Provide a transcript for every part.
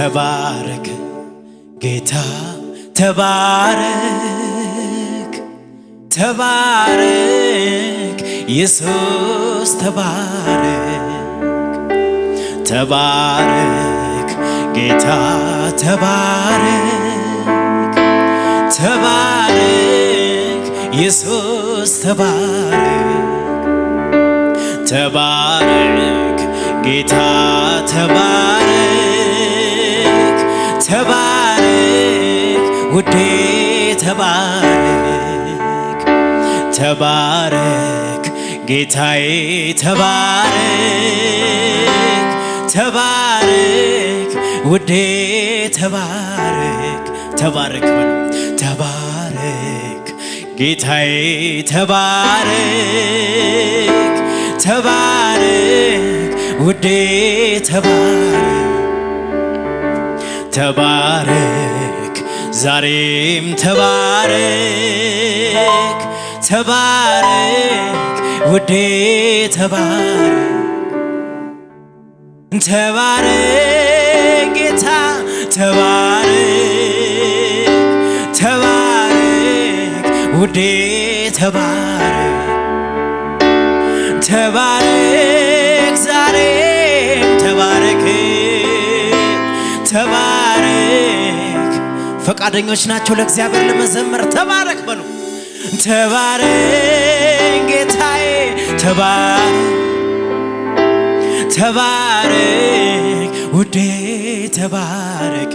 ተባረክ ጌታ ተባረክ ተባረክ ኢየሱስ ተባረክ ተባረክ ጌታ ተባረክ ተባረክ ኢየሱስ ተባረክ ተባረክ ጌታ ተባረክ ተባረክ ውዴ ተባረክ ተባረክ ጌታዬ ተባረክ ተባረክ ውዴ ተባረክ ተባረክ ተባረክ ጌታዬ ተባረክ ተባረክ ውዴ ተባረክ ተባረክ ዛሬም ተባረክ ተባረክ ውዴ ተባረክ ተባረክ ጌታ ተባረክ ተባረክ ውዴ ተባረክ ተባረክ ዛሬም ተባረክ ተባረክ ፈቃደኞች ናቸው ለእግዚአብሔር ለመዘመር ተባረክ በሉ ተባረክ ጌታዬ ተባረክ ተባረክ ውዴ ተባረክ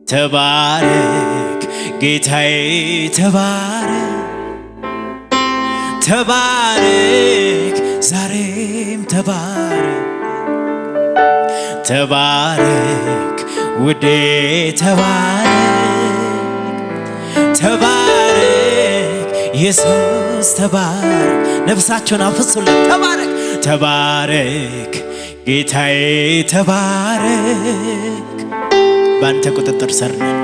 ተባረክ ጌታዬ ተባረክ ተባረክ ዛሬም ተባረክ ተባረክ ውዴ ተባረክ ተባረክ ኢየሱስ ተባረክ ነፍሳቸውን አፍሱለት ተባረክ ተባረክ ጌታዬ ተባረክ ባንተ ቁጥጥር ስር ነን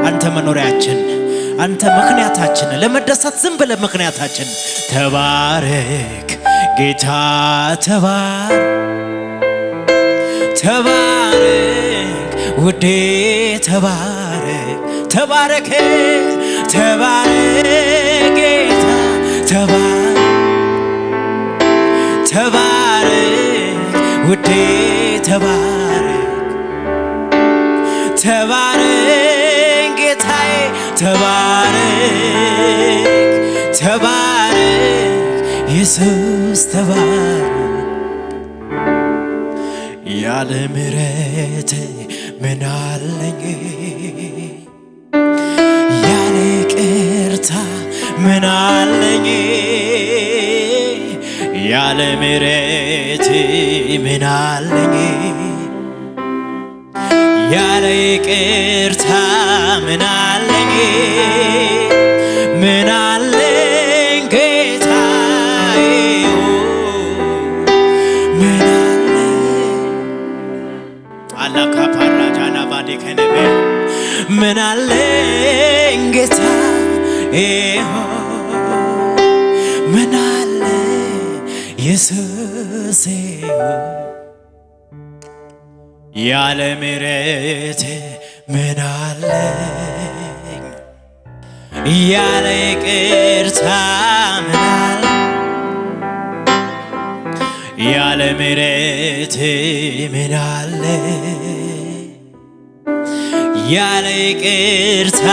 አንተ መኖሪያችን አንተ ምክንያታችን ለመደሰት ዝም ብለህ ምክንያታችን ተባረክ ጌታ ተባረክ ተባረክ ውዴ ተባረክ ተባረክ ተባረክ ጌታ ተባረክ ተባረክ ውዴ ተባረክ ተባረክ ጌታዬ ተባረክ ተባረክ ኢየሱስ ተባረክ ያለ ምሕረት ምን አለኝ ያለ ይቅርታ ምን አለኝ ያለ ምሕረት ምን አለኝ ያለ ይቅርታ ምን አለኝ ምን አለኝ ጌታዬ ምን አለኝ አላካፓራ ጃና ባዴ ከነቤ ምን አለኝ ጌታዬ ምን አለ ኢየሱስ ያለ ምሕረት ምን አለኝ ያለ ይቅርታ ምን አለኝ ያለ ምሕረት ምን አለኝ ያለ ይቅርታ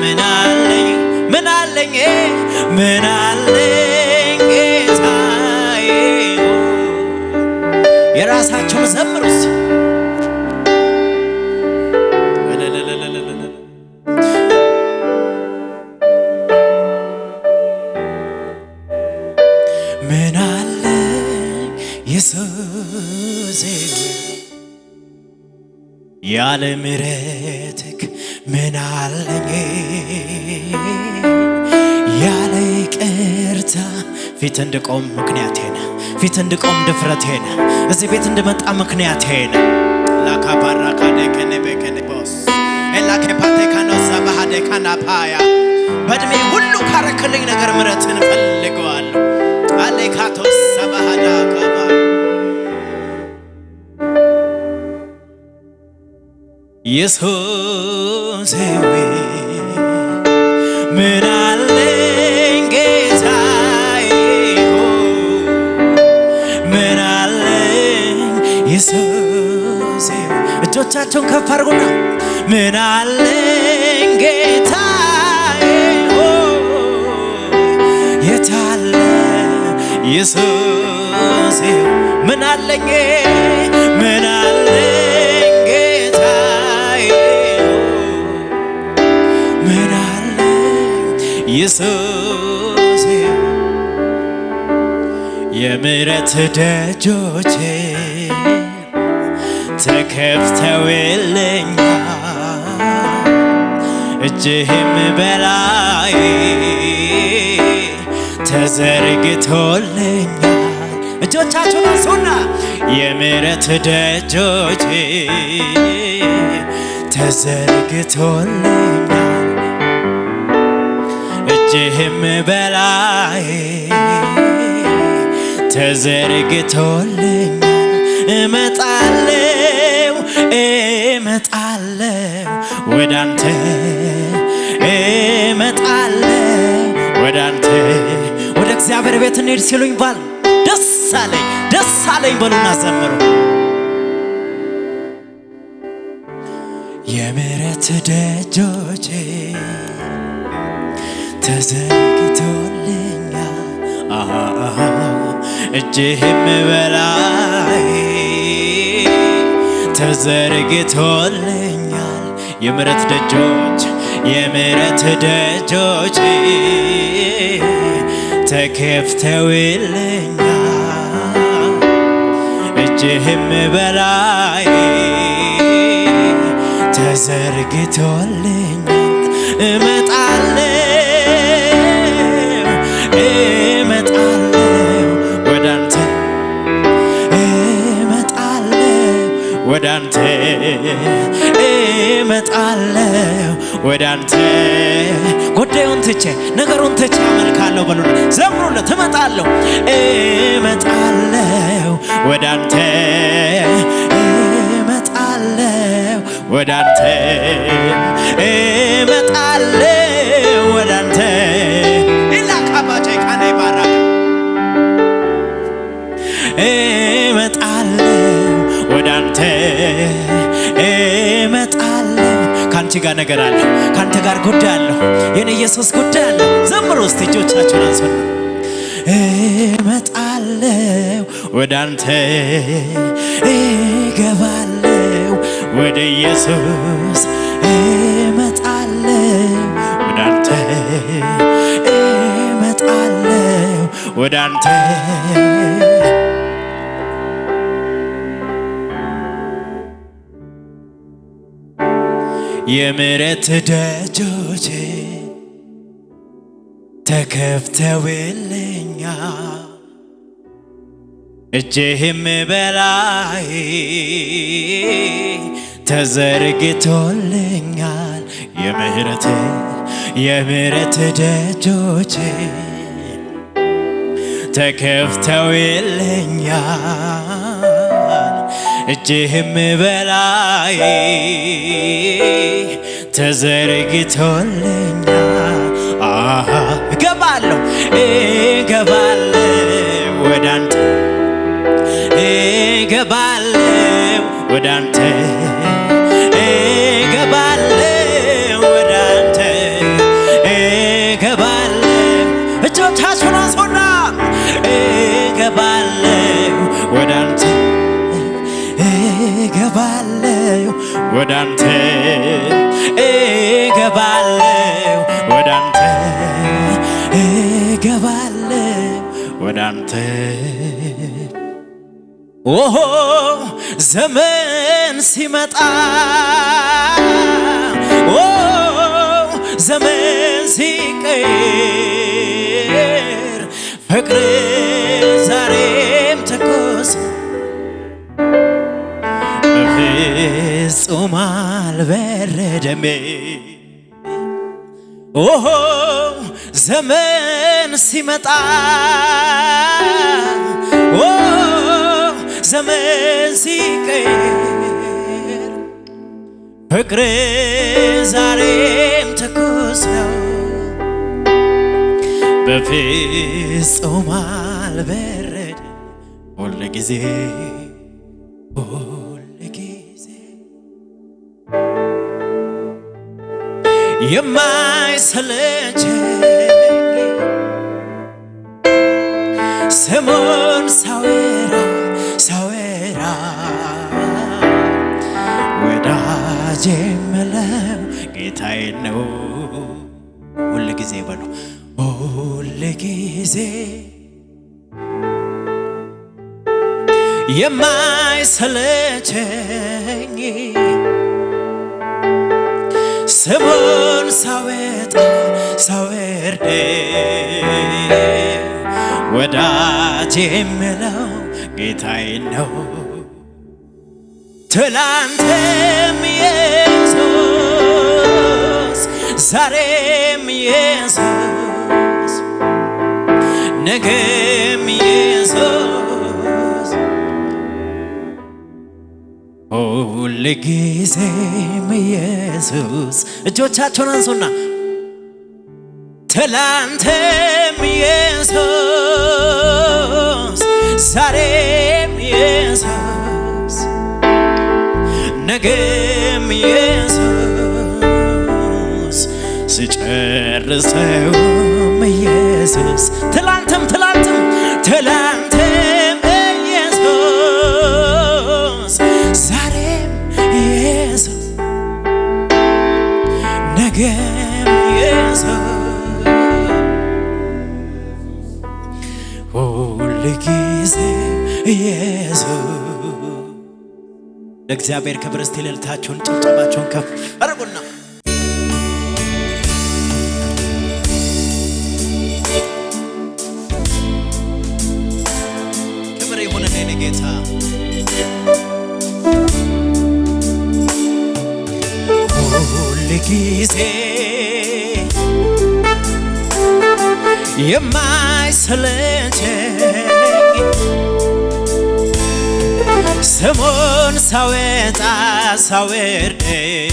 ምን አለኝ ምን አለኝ ምን አለኝ ጌታዬ የራሳቸውን ዘምሩስ ምን አለኝ ኢየሱስ ያለ ምሕረትህ ምን አለኝ ያለ ይቅርታ ፊት እንድቆም ምክንያቴ ነህ ፊት እንድቆም ድፍረቴ ነህ እዚህ ቤት እንድመጣ ምክንያቴ ነህ ላካባራ ካደከነ በከነቦስ ኤላከፓቴ ካኖሳ ባሃደ ካናፓያ በእድሜ ሁሉ ካረክልኝ ነገር ምሕረትን እፈልገዋለሁ አሌካቶስ サバハダカバ ኢየሱስ ሆይ ምን አለኝ ጌታዬ ምን አለኝ ኢየሱስ እጆቻቸውን ከፍ አድርጉና ምን አለኝ ጌታዬ የታለ ኢየሱስ ምን አለኝ ምን አለኝ ጌታዬ ምን አለኝ ኢየሱስ የምሕረት ደጆቼ ተከፍተውልኛል እጅህም በላይ ተዘርግቶልኛል እጆቻችሁን አንሱና የምሕረት ደጆቼ ተዘርግቶልኛል እጅህም በላይ ተዘርግቶልኛል እመጣለሁ ወዳንተ እመጣለሁ ወዳንተ ወደ እግዚአብሔር ቤት እንሂድ ሲሉኝ ባል ደስ አለኝ በሉና ዘምሩ የምሕረት ደጆቼ ተዘርግቶልኛል እጅህም በላይ ተዘርግቶልኛል የምሕረት ደጆች ተከፍተውልኛል እጅህም በላይ ተዘርግቶልኛል እመጣለሁ ወዳንተ ወዳንተ እመጣለሁ ወዳንተ ጉዳዩን ትቼ ነገሩን ትቼ አመልካለሁ በሉና ዘምሩለት እመጣለሁ ወዳንተ እመጣለሁ ወዳንተ እመጣለሁ ወዳንተ ኢላካባቼ ካኔ ባራ እመጣለሁ ወዳንተ እመጣለሁ ካንቺ ጋር ነገር አለ ካንተ ጋር ጉዳይ አለ የኔ ኢየሱስ ጉዳይ አለ ዘምሩ እስቲ እጆቻችሁን አንሱና እመጣለሁ ወዳንተ እገባለሁ ወደ ኢየሱስ እመጣለሁ ወዳንተ እመጣለሁ ወዳንተ የምሕረት ደጆቼ ተከፍተውልኛል እጅህም በላይ ተዘርግቶልኛል የምሕረት ደጆቼ ተከፍተውልኛል እጅህም በላይ ተዘርግቶልኛል እገባለሁ ወዳንተ እገባለሁ ወዳንተ እገባለሁ ወዳንተ እገባለሁ እጆቻችሁን አንሱና እገባለሁ ወዳንተ እገባለሁ ወዳንተ እገባለሁ ወዳንተ እገባለሁ ወዳንተ ኦሆ ዘመን ሲመጣ ዘመን ሲቀየር ፍቅር ዛሬም ትኩስ በፍጹም አልበረደም ኦሆ ዘመን ሲመጣ ዘመን ሲቀየር ፍቅር ዛሬም ትኩስ ነው በፍጹም አልበረደ ሁል ጊዜ የማይሰለቸኝ ስሙን ሳወራ ወዳጄ የምለው ጌታዬ ነው ሁል ጊዜ በሉ ሁል ጊዜ የማይሰለቸኝ ስሙን ሳወርድ ወዳጄ የምለው ጌታዬ ነው ትላንትም ኢየሱስ ዛሬም ኢየሱስ ነገም ኢየሱስ ሁል ጊዜም ኢየሱስ እጆቻችሁን አንሱና ትላንትም ኢየሱስ ዛሬም ኢየሱስ ነገም ኢየሱስ ስጨርሰውም ኢየሱስ ትላንትም ኢየሱስ ዛሬም ኢየሱስ ነገም ኢየሱስ ሁል ጊዜ ኢየሱስ ለእግዚአብሔር ክብር እስቲ እልልታችሁን ጭብጨባችሁን ከፍ አድርጉና ክብር ይሁንልህ ጌታ ሁል ጊዜ የማይሰለቸኝ ስሙን ሳወርደው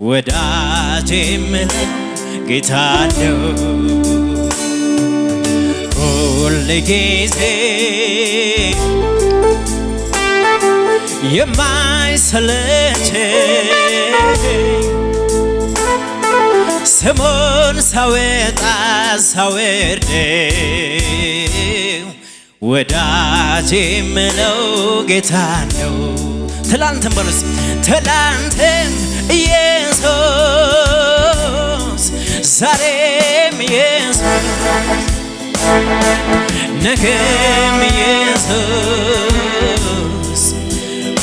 ወዳጄ የምለው ጌታ ነው ሁል ጊዜ የማይሰለቸኝ ስሙን ሳወርደው ወዳጄ የምለው ጌታ ነው ትላንትም በሉስ ትላንትም ኢየሱስ ዛሬም ኢየሱስ ነገም ኢየሱስ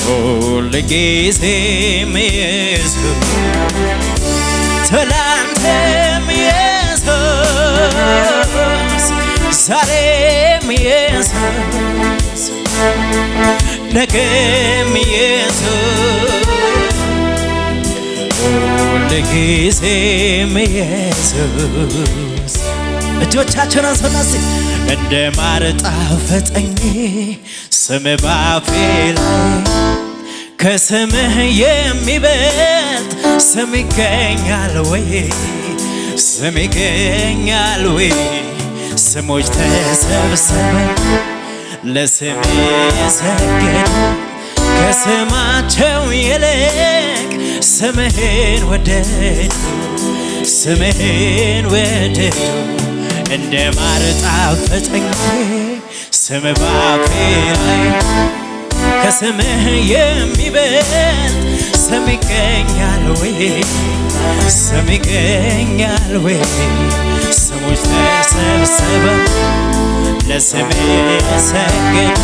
ሁል ጊዜም ኢየሱስ ትላንትም ኢየሱስ ዛሬም ኢየሱስ ነገም ኢየሱስ ሁል ጊዜም ኢየሱስ እጆቻችሁን አንሱና እንደ ማር ጣፈጠኝ ስምህ ባፌ ላይ ከስምህ የሚበልጥ ስም ይገኛል ወይ ስም ይገኛል ወይ ስሞች ተሰብስበው ለስምህ የሰገዱ ከስማቸው ይልቅ ስምህን ወደዱ ስምህን ወደዱ እንደ ማር ጣፈጠኝ ስምህ ባፌ ላይ ከስምህ የሚበልጥ ስም ይገኛል ወይ ስም ይገኛል ወይ ስሞች ተሰብስበው ለስምህ የሰገዱ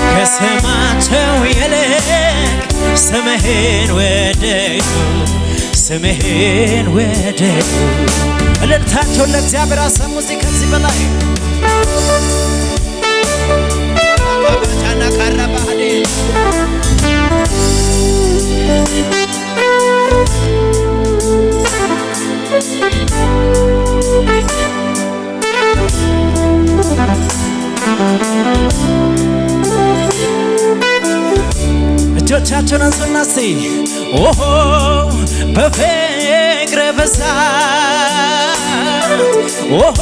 ከስማቸው ይልቅ ስምህን ወደዱ ስምህን ወደዱ እልልታቸውን ለእግዚአብሔር አሰሙ ከዚህ በላይ ባባቻና ካራ ባህዴ እጆቻችሁን አንሱና እስቲ ኦሆ በፍቅር ብዛት ኦሆ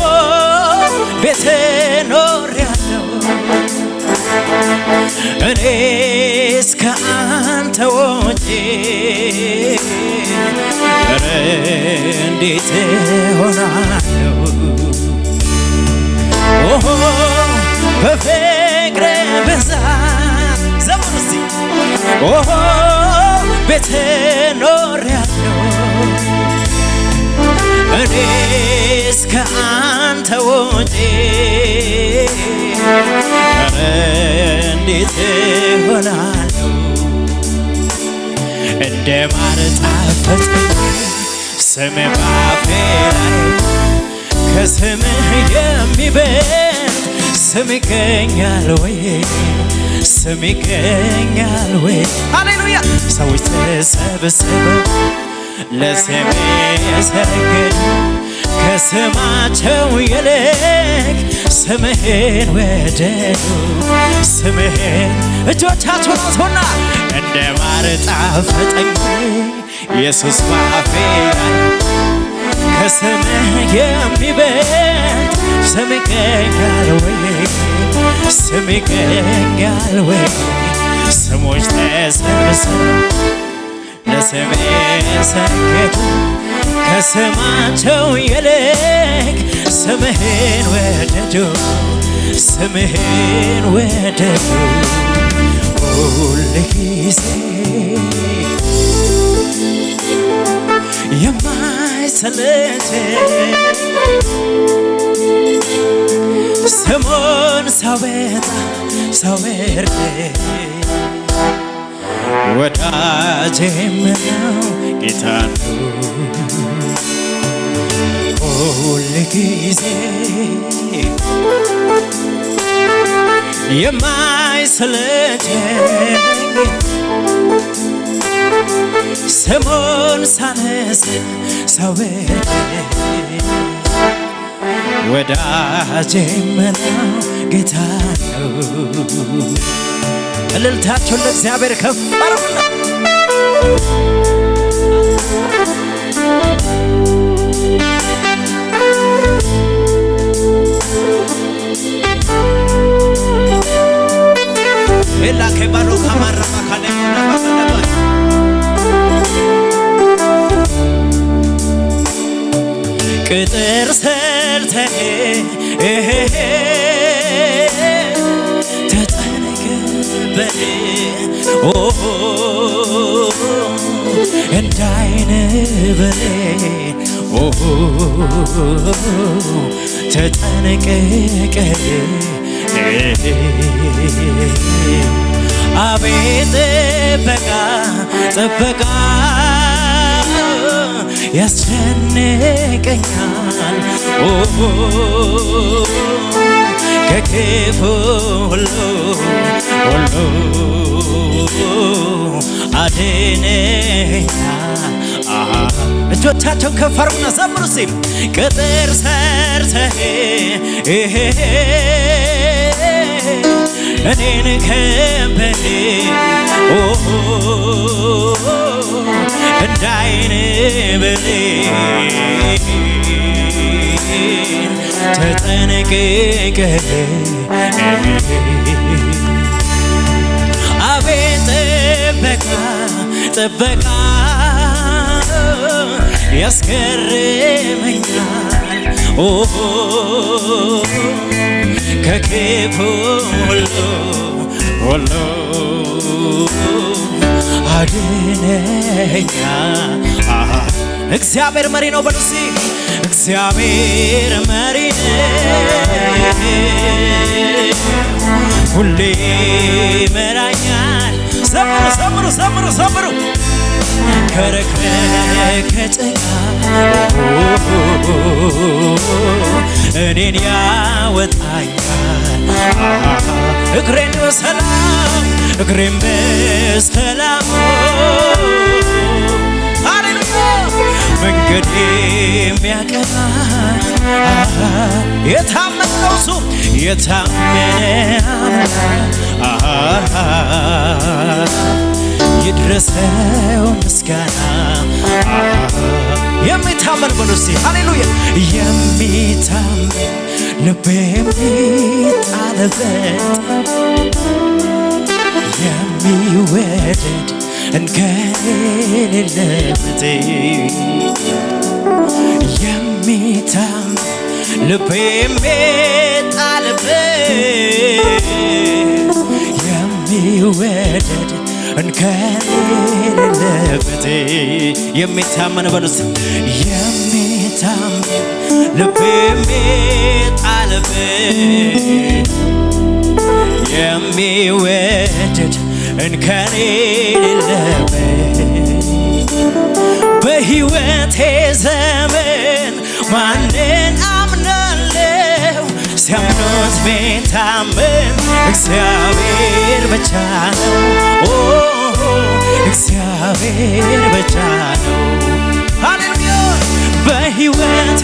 ቤቴ ኖሬያለሁ እኔስ ከአንተ ውጪ ኧረ እንዴት እሆናለሁ ኦሆ በፍቅር ብዛት ዘምሩ እስቲ ኦሆ ቤቴ ኖሬያለሁ እኔስ ከአንተ ውጪ ኧረ እንዴት እሆናለሁ እንደ ማር ጣፈጠኝ ስምህ ባፌ ላይ ከስምህ የሚበልጥ ስም ይገኛል ወይ ስም ይገኛል ወይ ሃሌሉያ ሰዎች ተሰብስበው ለስሜ የሰገዱ ከስማቸው ይልቅ ስምህን ወደዱ ስምህን እጆቻችሁን አንሱና እንደ ማር ጣፈጠኝ ኢየሱስ ባፌ ላይ ከስምህ የሚበልጥ ስም ይገኛል ወይ ስም ይገኛል ወይ ስሞች ተሰብስበው ለስሜ ሰገዱ ከስማቸው ይልቅ ስምህን ወደዱ ስምህን ወደዱ ሁልጊዜ የማይሰለቸኝ ስሙን ሳወጣ ሳወርድ ወዳጄም ነው ጌታ ነው ሁልጊዜ የማይሰለቸኝ ስሙን ሳነሳ ሳወርድ ወዳጄም ነው ጌታ ነው እልልታችሁን ለእግዚአብሔር ከፍ አድርጉ ኤላ ከባሎ ካማራማ ካለሙና ባፈለባ ቅጥር ሰርተህ ተጨነቅበት ኦሆ እንዳይን ብሌን ኦሆ ተጨነቅበት አቤት ጥበቃ ጥበቃ ያስጨንቀኛል ኦሆ ከክፉ ሁሉ አድነኛል እጆቻቸውን ከፍ አድርጉና ዘምሩ ሲል ቅጥር ሰርተህ እኔን ከበህ ኦሆ እንዳይን ብሌን ተጠንቅቀህ አቤት ጥበቃ ጥበቃ ያስገርመኛል ኦሆ ከክፉ ሁሉ አድነኛል እግዚአብሔር መሪ ነው በሉ እስቲ እግዚአብሔር መሪ ሁሌ መራኛል ዘምሩ ዘምሩ ዘምሩ ዘምሩ ከረግረግ ከጭቃ እኔን ያወጣኛል እግሬን በሰላም እግሬን በሰላም ሃሌሉያ መንገድ የሚያቀና የታመነው እሱ የታመነ ይድረሰው ምስጋና የሚታመን በሉሲ ሃሌሉያ የሚታመን ልቤ የሚጣልበት የሚወደድ እንከን የሌለበት የሚታመን ልቤ የሚጣልበት የሚወደድ እንከን የሌለበት የሚታመን በሉስ የሚታመን ልቤ የሚጣልበት የሚወደድ እንከን የሌለበት በሕይወቴ ዘመን ማንን አምናለሁ ሲያምኑት ሚታመን እግዚአብሔር ብቻ ነው እግዚአብሔር ብቻ ነው ሃሌሉያ በሕይወቴ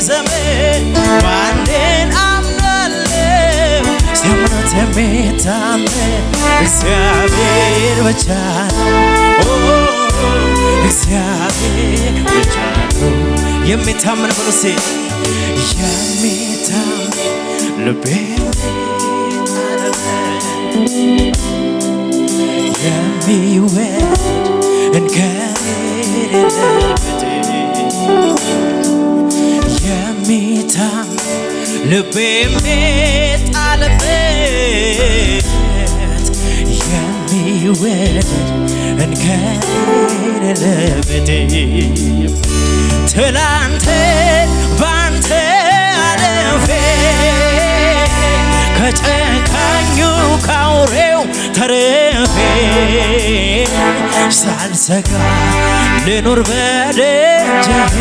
ዘመን ማንን አምናለሁ ሲያምኑት ሚታመን እግዚአብሔር ብቻ ነው እግዚአብሔር ብቻ ነው የሚታመን በሉሴ የሚታመን ልቤ የሚወድ እንከን የሌለበት የሚታመን ልቤ የሚጣልበት የሚወደድ እንከን የሌለበት ትላንትን ባንተ አለፌ ከጨካኙ ካውሬው ተርፌ ሳልሰጋ ልኑር በደጅህ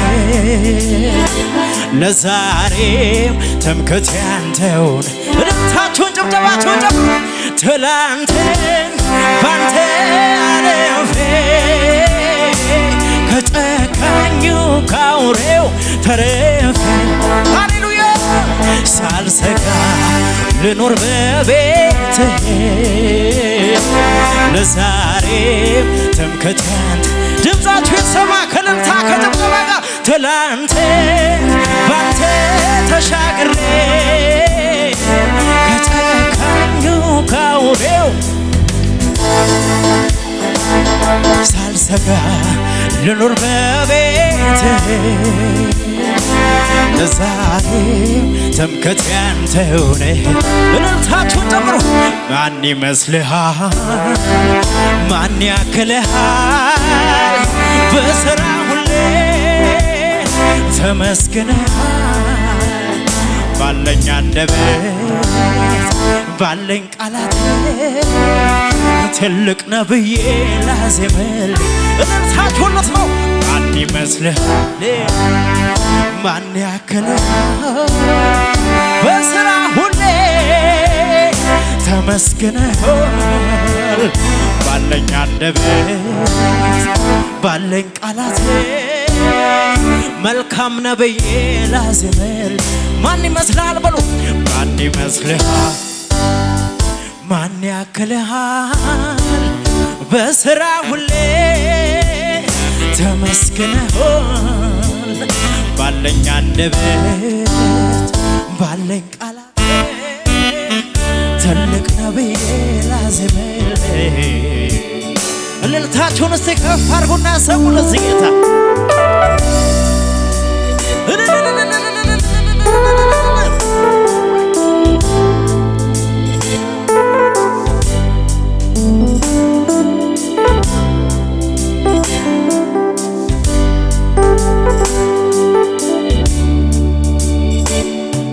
ለዛሬም ትምክህቴ አንተውን እልልታችሁን ጭብጨባችሁን ጨምሩ ትላንትን ባንተ አለፌ ከጨካኙ ካውሬው ተርፌ ሃሌሉያ ሳልሰጋ ልኑር በቤትህ ለዛሬም ትምክህቴ አንተ ድምፃችሁ ይሰማ ከእልልታ ከጭብጨባ ጋር ትላንትን ባንተ ተሻግሬ ከጨካኙ ካውሬው ሳልሰጋ ልኑር በቤትህ ለዛሬም ትምክህቴ አንተው ነህ እልልታችሁን ጨምሩ ማን ይመስልሃል ማን ያክልሃል በሥራ ሁሌ ተመስግነሃል ባለኝ አንደበት ባለኝ ቃላት ትልቅ ነብዬ ላዜምልህ እልልታችሁን ልስማው ማን ይመስልሃል ማን ያክልሃል በሥራ ሁሌ ተመስግነሃል ባለኝ አንደበት ባለኝ ቃላት መልካም ነብዬ ላዜምልህ ማን ይመስልሃል በሉ ማን ይመስልሃል ማን ያክልሃል በሥራ ሁሌ ተመስግነሃል ባለኝ አንደበት ባለኝ ቃላት ትልቅ ነብዬ ላዜምልህ እልልታችሁን እስቲ ከፍ አድርጉና ሰሙ ለዚህ ጌታ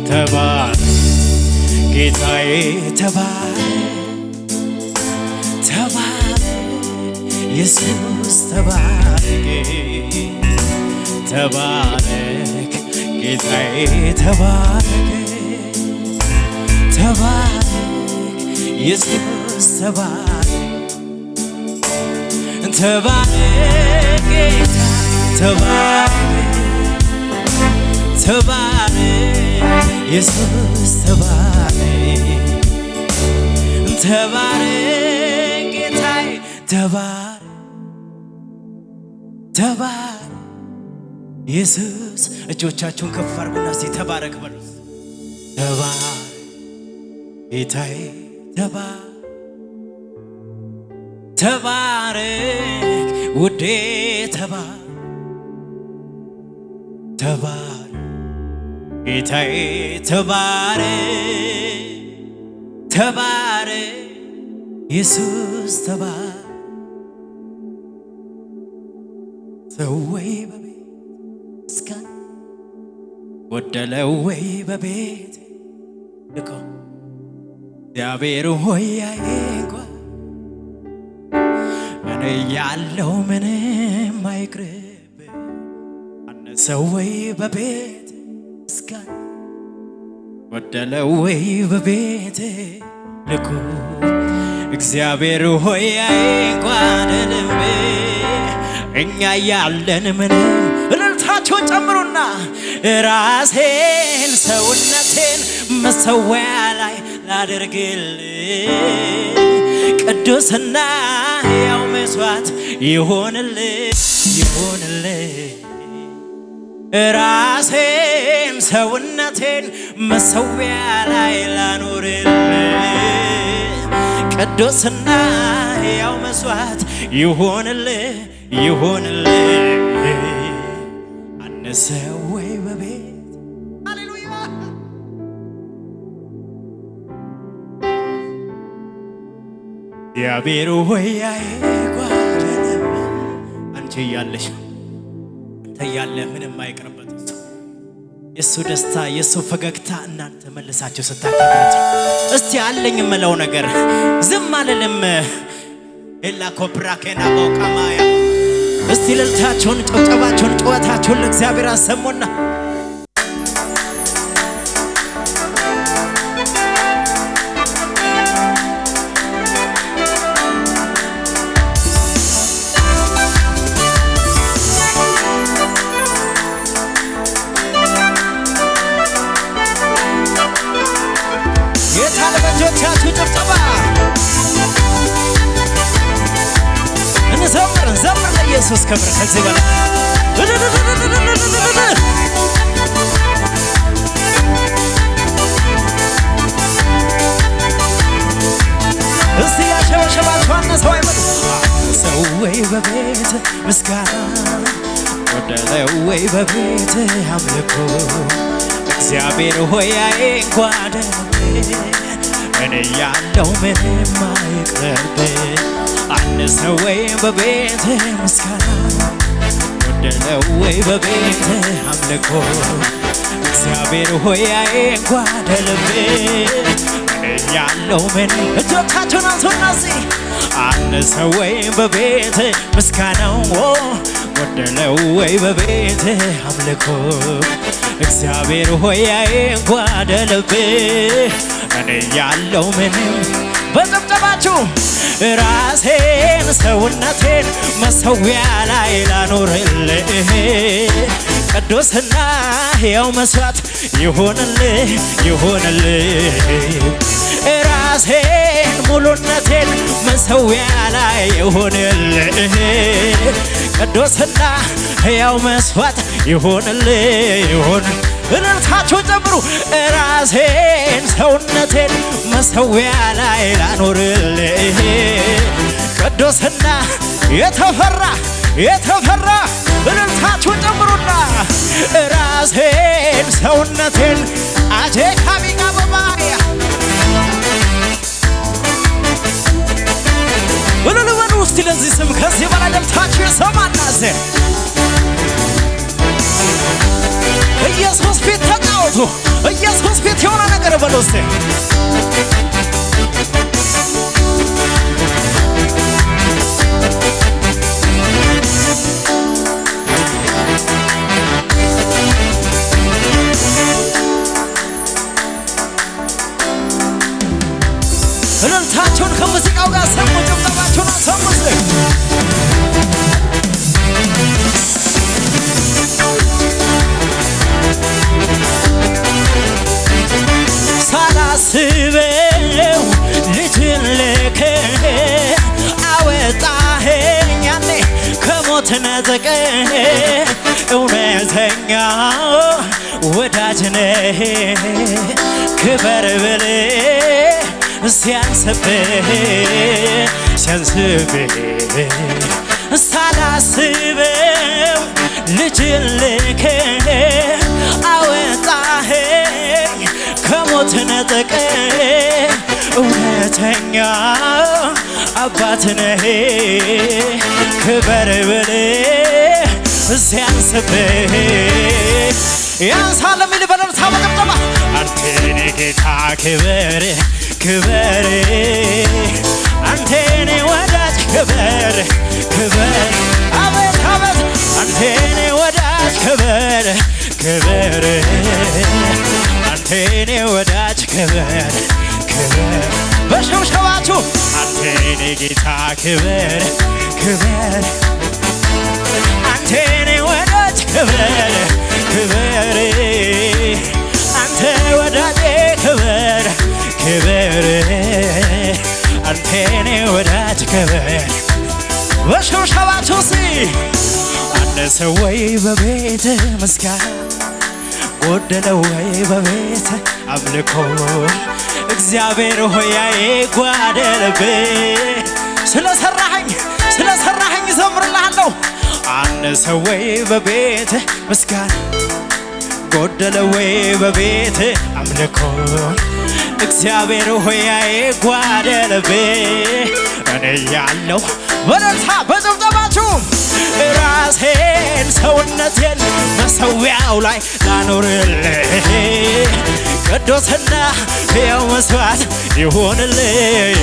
ተባረክ ጌታዬ ተባረክ ተባረክ ኢየሱስ ተባረክ ተባረክ ጌታዬ ተባረክ ተባረክ ኢየሱስ ተባረክ ተባረክ ጌታ ተባረክ ተባረክ ኢየሱስ ተባረክ ተባረክ ጌታዬ ተባረክ ተባረክ ኢየሱስ። እጆቻችሁን ከፍ አድርጉና እስቲ ተባረክ በሉ። ተባረክ ጌታዬ ተባረክ ውዴ ተባረክ ጌታዬ ተባረክ ኢየሱስ ተባረክ። ሰወይ በቤት ምስጋና ጎደለው ወይ በቤት ልኮ እግዚአብሔር ሆይ አይንኳ እኔ ያለው ምንም አይቅርብ አነሰው ወይ በቤት ምስጋና ጎደለው ወይ በቤት ልኮ እግዚአብሔር ሆይ አይንኳደልም እኛ ያለን ምንም እልልታችሁን ጨምሩና ራሴን ሰውነቴን መሰዊያ ላይ ላደርግልህ ቅዱስና ሕያው መስዋዕት ይሆንልህ ራሴን ሰውነቴን መሰዊያ ላይ ላኖርልህ ቅዱስና ሕያው መስዋዕት ይሆንልህ አነሰ ወይ በቤት ሃሌሉያ እግዚአብሔር ሆይ አይጓደለም አንቺ እያለሽ አንተ እያለህ ምንም አይቀርበት የሱ ደስታ የሱ ፈገግታ እናንተ መልሳችሁ ስታከብሩት እስቲ አለኝ የምለው ነገር ዝም አልልም ኤላ ኮፕራኬና ቦካማያ እስቲ እልልታችሁን ጭብጨባችሁን ጩኸታችሁን ለእግዚአብሔር አሰሙና የታለ በእጆቻችሁ ጭብጨባ ዘምር ለኢየሱስ ክብር ከዚህ በላይ እስቲ ያሸበሸባችሁ አነሰው አይመጡ ሰው ወይ በቤት ምስጋና ጎደለው ወይ በቤት አምልኮ እግዚአብሔር ሆይ አይጓደልብህ እኔ ያለው ምንም አይቅርብህ አነሰው ወይ በቤት ምስጋና ጎደለው ወይ በቤት አምልኮ እግዚአብሔር ሆይ አይጓደልብህ እኔ ያለው ምን እጆቻችሁን አንሱና እስቲ አነሰው ወይ በቤት ምስጋናው ጎደለው ወይ በቤት አምልኮ እግዚአብሔር ሆይ አይጓደልብህ እኔ ያለው ምንም በጭብጨባችሁ ራሴን ሰውነቴን መሰዊያ ላይ ላኖርልህ ቅዱስና ሕያው መስዋዕት ይሆንልህ ራሴን ሙሉነቴን መሰዊያ ላይ ይሆንልህ ቅዱስና ሕያው መስዋዕት ይሆንልህ እልልታችሁን ጨምሩ ራሴን ሰውነቴን መሰዊያ ላይ ላኖርልህ ቅዱስና የተፈራ እልልታችሁን ጨምሩና ራሴን ሰውነቴን አጄ ካቢጋ በማያ እልል በሉ እስቲ ለዚህ ስም ከዚህ በላይ ለምታችሁ የሰማና ኢየሱስ ፊት ተጫወቱ ኢየሱስ ፊት የሆነ ነገር በሉ እስቲ እልልታችሁን ከሙዚቃው ጋር ሰሙ ጭብጨባችሁን አሰሙ ሳላስበው ልጅን ልከህ አወጣኸኝ ያኔ ከሞት ነጥቀ እውነተኛ ወዳጅ ነህ ክበር ብል ሲያንስብህ ሳላስበው ልጅን ልከህ አወጣኸኝ ከሞት ነጥቀህ እውነተኛ አባት ነህ ክበር ብል ሲያንስብህ ያንሳል የሚል በለርታ በጠብጠባ አንተ የኔ ጌታ ክበር ክበር አንተ የኔ ወዳጅ ክበር ክበር አቤት አቤት አንተ የኔ ወዳጅ ክበር ክበር አንተ የኔ ወዳጅ ክበር ክበር በሸብሸባችሁ አንተ የኔ ጌታ ክበር ክበር አንተ የኔ ወዳጅ ክበር ክበር አንተ ወዳጄ ክበር ክበር አንተ የኔ ወዳጅ ክበር በሸብሸባችሁ ሲ አነሰ ወይ በቤት ምስጋና ጎደለ ወይ በቤት አምልኮ እግዚአብሔር ሆይ አይጓደልብህ ስለሰራኸኝ እዘምርልሃለሁ አነሰ ወይ በቤት ምስጋና ጎደለ ወይ በቤት አምልኮ እግዚአብሔር ሆይ አይጓደልብህ እኔ ያለው በደስታ በጭብጨባችሁ ራሴን ሰውነቴን መሠዊያው ላይ ላኖርልህ ቅዱስና ሕያው መስዋዕት ይሆንልህ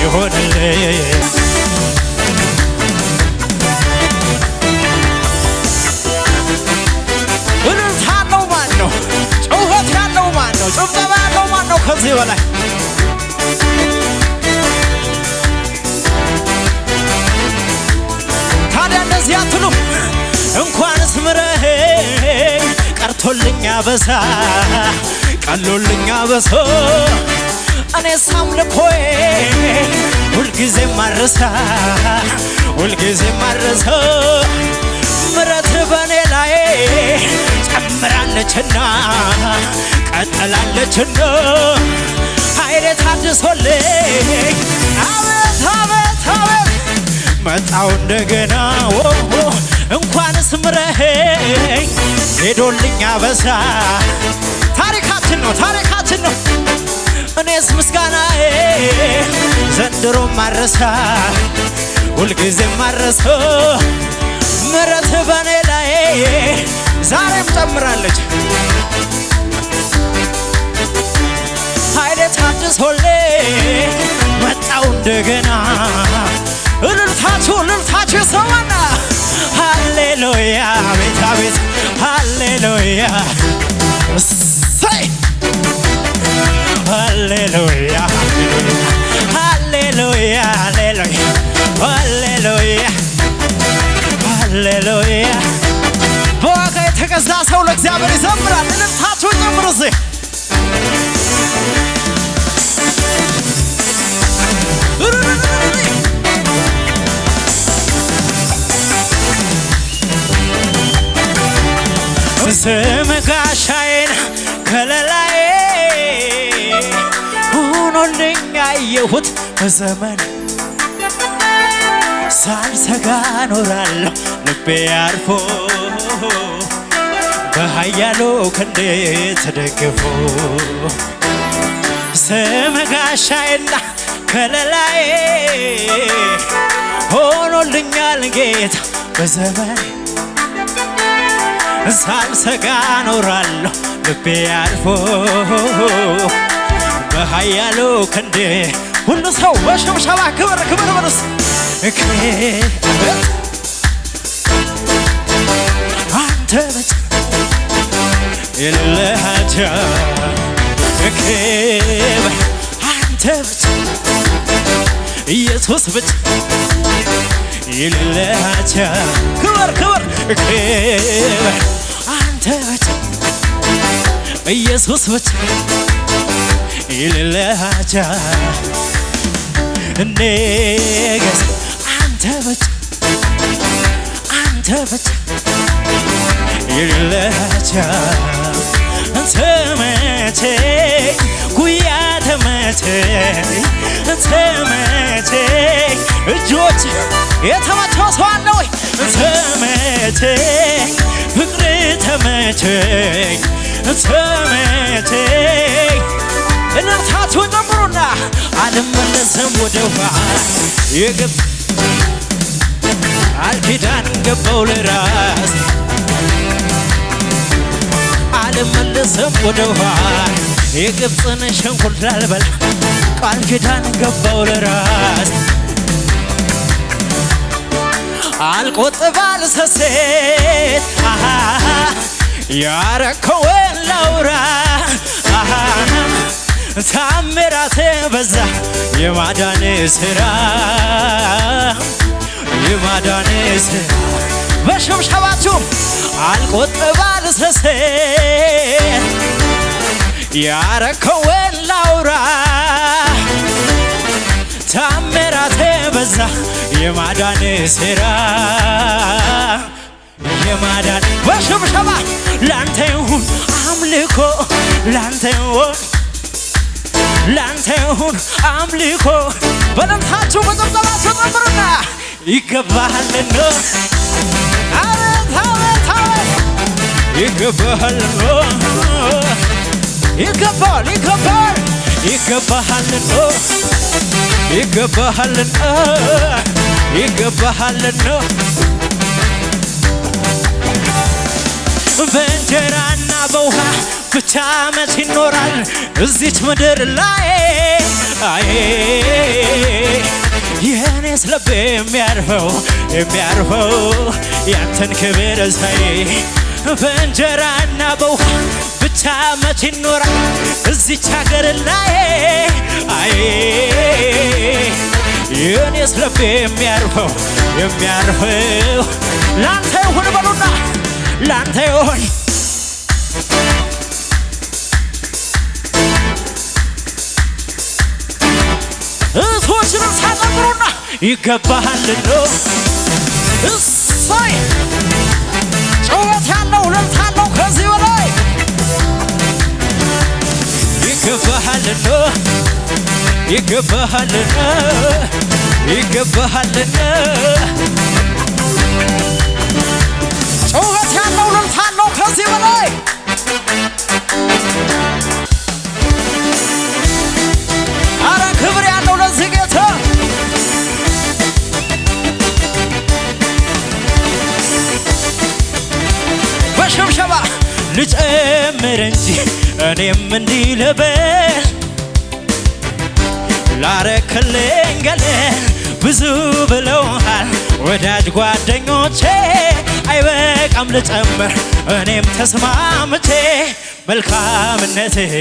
እልልታ ያለው ማን ነው? ጩኸት ያለው ማን ነው? ጭብጨባ ያለው ማን ነው? ከዚህ በላይ ታዲያ እንደዚህ አትሉ እንኳንስ ምረኸኝ ቀርቶልኛ በዛ ቀሎልኛ በሶ እኔስ አምልኮዬን ሁልጊዜ ማረሳ ምረት በኔ ላይ ጨምራለችና ቀጥላለችና ኃይሌ ታድሶልኝ አቤት አቤት አቤት መጣው እንደገና እንኳንስ ምረኸኝ ሄዶልኛ በዛ ታሪካችን ነው እኔስ ምስጋናዬ ዘንድሮ ማረሳ ሁልጊዜ ማረሳ ምረት በኔ ላይ ዛሬም ጨምራለች ኃይሌ ታድሶልኝ መጣው እንደገና እልልታችሁ ሰማና ሃሌሉያ አቤት አቤት ሃሌሉያ እሰይ ሃሌሉያ ሃሌሉያ ሃሌሉያ ሃሌሉያ ሃሌሉያ በዋጋ የተገዛ ሰው ለእግዚአብሔር ይዘምራል እልልታችሁ ጨምሩ እዚህ ስምህ ጋሻዬን ከለላዬ ሆኖልኝ አየሁት በዘመን ሳልሰጋ ኖራለሁ ልቤ አርፎ በኃያሉ ክንዴ ተደግፎ ስምህ ጋሻዬና ከለላዬ ሆኖልኛል ጌታ በዘመን ሳልሰጋ ኖራለሁ ልቤ አርፎ በኃያሉ ክንዴ ሁሉ ሰው በሽብሸባ ክብር በሉስ አንተ ብቻ የሌለህ አቻ ክብር አንተ ብቻ ኢየሱስ ብቻ የሌለህ አቻ ክብር ክብር አንተ ብቻ ኢየሱስ ብቻ የሌለህ አቻ ንገስ አንተ ብቻ ተመቸኝ ተመቸኝ እጆች የተመቸው ሰው አለ ወይ? ተመቸኝ ፍቅር ተመቸኝ ተመቸኝ እነርታችሁን ጨምሩና አልመለስም ወደ ኋላ የግብ አልኪዳን ገባው ለራስ አልመለስም ወደ ኋላ የግብፅን ሸንኮር ላልበላ ቃል ኪዳን ገባው ለራስ አልቆጥብ አልሰሴት ያረከውን ላውራ ታምራት በዛ የማዳን ስራ የማዳን ስራ በሽብሸባችሁ አልቆጥብ አልሰሴት ያረከውን ላውራ ታምራት በዛ የማዳን ስራ የማዳን በሽብሸባ ላንተ ይሁን አምልኮ ላንተ ይሁን ላንተ ይሁን አምልኮ በለምታችሁ በጭብጨባችሁ ጨምሩና ይገባሃልና አቤት አቤት አቤት ይገባሃልና ይገባል ይገባል ይገባሃልና ይገባሃልና ይገባሃልና በእንጀራና በውሃ ብቻ መች ይኖራል እዚች ምድር ላይ አይ የኔስ ልብ የሚያርፈው ያንተን ክብር ሳይ በእንጀራና በውሃ ብቻ መች ይኖራል እዚች ሀገር ላይ አይ የኔስ ልብ የሚያርፈው ላንተ ይሁን በሉና ላንተ ይሁን እቶችን ሳጠምሩና ይገባሃልና እሰይ ጩኸት ያለው እልልታ ያለው ከዚህ በላይ ይገባሃልና ይገባሃልና ይገባሃልና ጩኸት ያለው እልልታ ያለው ከዚህ በላይ አረ ክብር ያለው ለዚህ ጌታ በሽብሸባ ልጨምር እንጂ እኔም እንዲህ ልበል ላረክልኝ ገለል ብዙ ብለውሃል ወዳጅ ጓደኞቼ አይበቃም ልጨምር እኔም ተስማምቼ መልካምነትህ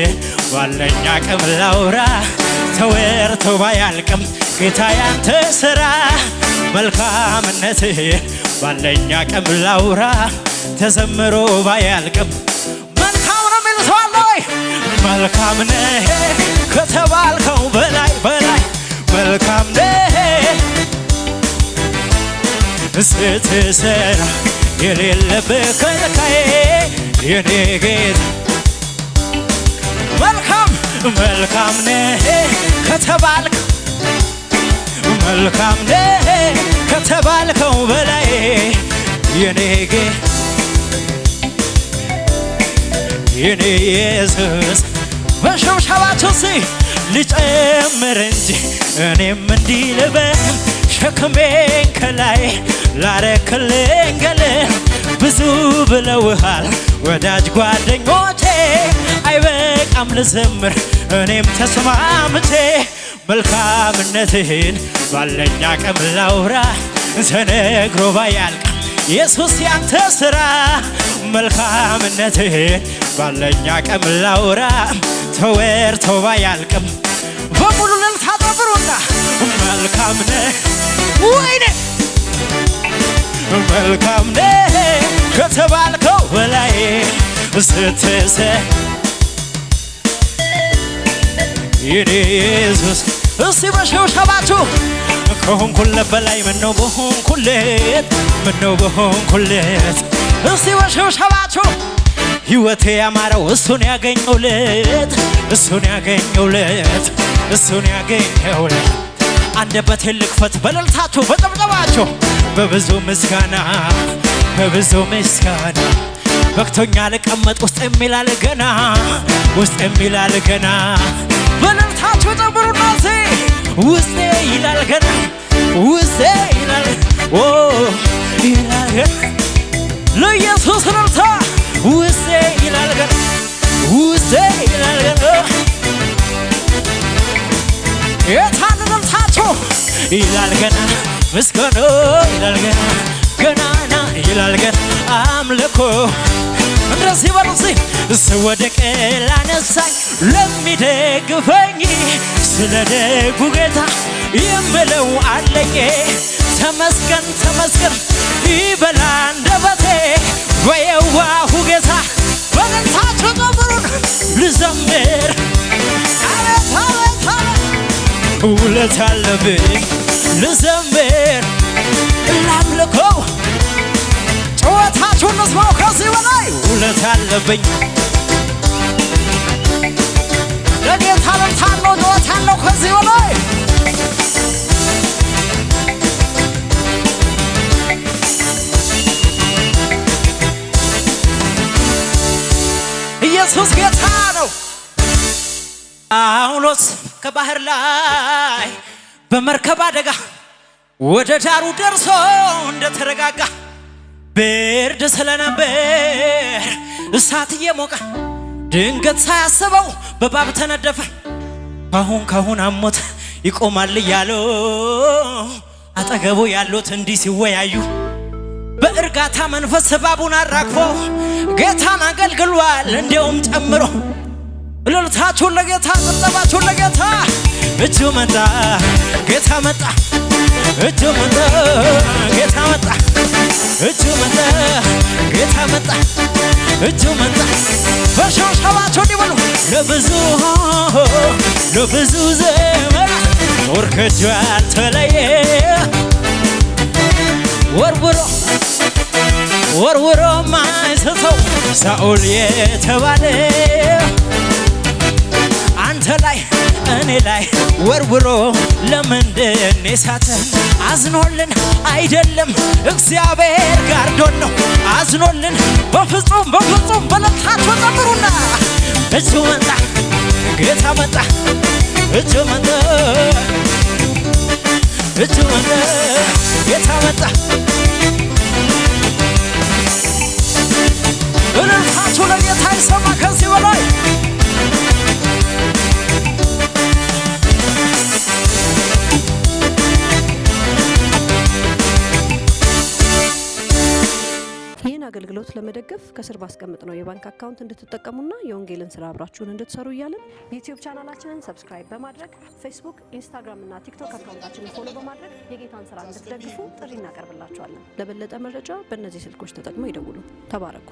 ባለኝ አቅም ላውራ ተወርቶ ባያልቅም ጌታ ያንተ ሥራ መልካምነትህ ባለኝ አቅም ላውራ ተዘምሮ ባያልቅም መልካም ነው የሚል ሰው አለ ወይ? መልካም ነህ ከተባልከው በላይ መልካም ነህ ስትሰራ የሌለብህ ከልካዬ የኔ ጌታ መልካም ነህ ከተባልከው መልካም ነህ ከተባልከው በላይ የኔ ጌታ የኔ ኢየሱስ በሽብሸባችሁ ልጨምር እንጂ እኔም እንዲህ ልበል ሸክሜን ከላይ ላረክልኝ ገለል ብዙ ብለውሃል ወዳጅ ጓደኞቼ አይበቃም ልዘምር እኔም ተስማምቼ መልካምነትህን ባለኝ አቅም ላውራ ተነግሮ ባያልቅ ኢየሱስ ያንተ ሥራ መልካምነትህን ባለኝ አቅም ላውራ ተወርቶ ባያልቅም በሙሉ እልልታ ጨምሩና መልካም ነህ ወይኔ መልካም ነህ ከተባልከው በላይ ስትሰራ የኔ ኢየሱስ እስቲ በሽብሸባችሁ ከሆንኩለት በላይ ምነው በሆንኩለት እስቲ በሽብሸባችሁ ሕይወቴ ያማረው እሱን ያገኘውለት እሱን ያገኘውለት እሱን ያገኘውለት አንደበቴን ልክፈት በእልልታችሁ በጭብጨባችሁ በብዙ ምስጋና በብዙ ምስጋና በቅቶኛ ልቀመጥ ውስጥ የሚላል ገና ውስጥ የሚላል ገና በእልልታችሁ ጨምሩና ውስጤ ይላል ገና ውስጤ ይላል ኦ ይላል ገና ለኢየሱስ እልልታ ውስጤ ይላል ገና ውስጤ ይላል ገና የታን እልልታችሁ ይላል ገና ምስጋና ይላል ገና ገናና ይላል ገና አምልኮ እንደዚህ በሉሲ ስወድቅ ላነሳኝ ለሚደግፈኝ ስለ ደጉ ጌታ የምለው አለኝ ተመስገን ተመስገን ይበላ አንደበቴ በየዋሁ ጌታ በእልልታችሁ ጨምሩን ልዘምር አቤት አቤት አቤት ውለታ አለብኝ ልዘምር ላምልከው ጨዋታችሁን ንስማው ከዚህ በላይ ውለታ አለብኝ ለጌታ ልምታለው ጨዋታለው ከዚህ በላይ ኢየሱስ ጌታ ነው። ጳውሎስ ከባህር ላይ በመርከብ አደጋ ወደ ዳሩ ደርሶ እንደተረጋጋ ብርድ ስለነበር እሳት እየሞቀ ድንገት ሳያስበው በባብ ተነደፈ። ካሁን አሞት ይቆማል እያሉ አጠገቡ ያሉት እንዲህ ሲወያዩ በእርጋታ መንፈስ እባቡን አራግፎ ጌታን አገልግሏል እንዲያውም ጨምሮ። እልልታችሁን ለጌታ ጭብጨባችሁን ለጌታ እጁ መጣ ጌታ መጣ እጁ መጣ ጌታ መጣ እጁ መጣ ጌታ መጣ እጁ መጣ በሸብሸባችሁ እንዲበሉ ለብዙ ዘመን ጦር ከእጁ ያልተለየ ወርውሮ ማይስተው ሳኦል የተባለ አንተ ላይ እኔ ላይ ወርውሮ ለምንድን የሳተን? አዝኖልን አይደለም እግዚአብሔር ጋርዶን ነው አዝኖልን በፍጹም በእልልታችሁ ጨምሩና እጁ መጣ ጌታ መጣ እጁ መጣ እጁ መጣ ጌታ መጣ እልልታችሁ ለጌታ ይሰማ ከዚህ በላይ አገልግሎት ለመደገፍ ከስር ባስቀምጥነው የባንክ አካውንት እንድትጠቀሙና የወንጌልን ስራ አብራችሁን እንድትሰሩ እያልን ዩቲዩብ ቻናላችንን ሰብስክራይብ በማድረግ ፌስቡክ፣ ኢንስታግራም እና ቲክቶክ አካውንታችንን ፎሎ በማድረግ የጌታን ስራ እንድትደግፉ ጥሪ እናቀርብላችኋለን። ለበለጠ መረጃ በእነዚህ ስልኮች ተጠቅመው ይደውሉ። ተባረኩ።